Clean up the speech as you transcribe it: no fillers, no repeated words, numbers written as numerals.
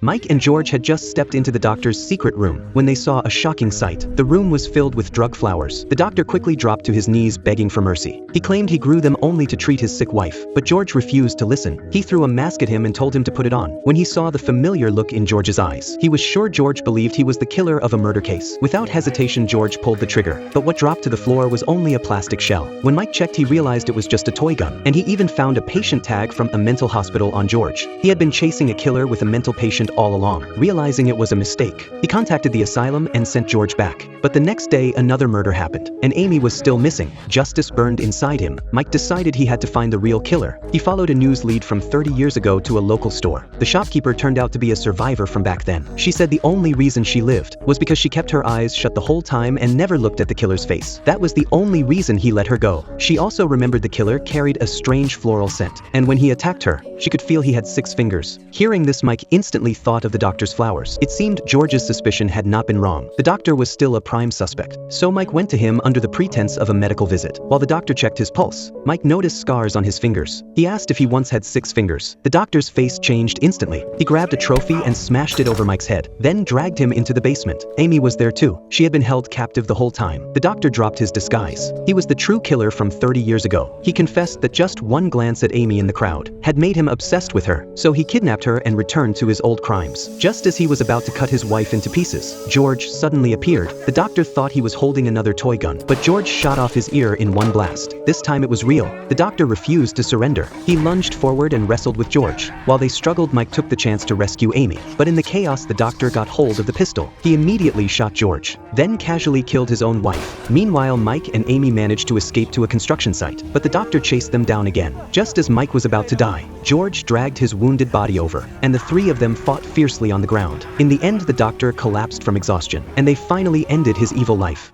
Mike and George had just stepped into the doctor's secret room when they saw a shocking sight. The room was filled with drug flowers. The doctor quickly dropped to his knees begging for mercy. He claimed he grew them only to treat his sick wife, but George refused to listen. He threw a mask at him and told him to put it on. When he saw the familiar look in George's eyes, he was sure George believed he was the killer of a murder case. Without hesitation, George pulled the trigger, but what dropped to the floor was only a plastic shell. When Mike checked, he realized it was just a toy gun, and he even found a patient tag from a mental hospital on George. He had been chasing a killer with a mental patient all along. Realizing it was a mistake, he contacted the asylum and sent George back. But the next day, another murder happened, and Amy was still missing. Justice burned inside him. Mike decided he had to find the real killer. He followed a news lead from 30 years ago to a local store. The shopkeeper turned out to be a survivor from back then. She said the only reason she lived was because she kept her eyes shut the whole time and never looked at the killer's face. That was the only reason he let her go. She also remembered the killer carried a strange floral scent, and when he attacked her, she could feel he had 6 fingers. Hearing this, Mike instantly thought of the doctor's flowers. It seemed George's suspicion had not been wrong. The doctor was still a prime suspect, so Mike went to him under the pretense of a medical visit. While the doctor checked his pulse, Mike noticed scars on his fingers. He asked if he once had 6 fingers. The doctor's face changed instantly. He grabbed a trophy and smashed it over Mike's head, then dragged him into the basement. Amy was there too. She had been held captive the whole time. The doctor dropped his disguise. He was the true killer from 30 years ago. He confessed that just one glance at Amy in the crowd had made him obsessed with her, so he kidnapped her and returned to his old crimes. Just as he was about to cut his wife into pieces, George suddenly appeared. The doctor thought he was holding another toy gun, but George shot off his ear in one blast. This time it was real. The doctor refused to surrender. He lunged forward and wrestled with George. While they struggled, Mike took the chance to rescue Amy, but in the chaos, the doctor got hold of the pistol. He immediately shot George, then casually killed his own wife. Meanwhile, Mike and Amy managed to escape to a construction site, but the doctor chased them down again. Just as Mike was about to die, George dragged his wounded body over, and the 3 of them fought fiercely on the ground. In the end, the doctor collapsed from exhaustion, and they finally ended his evil life.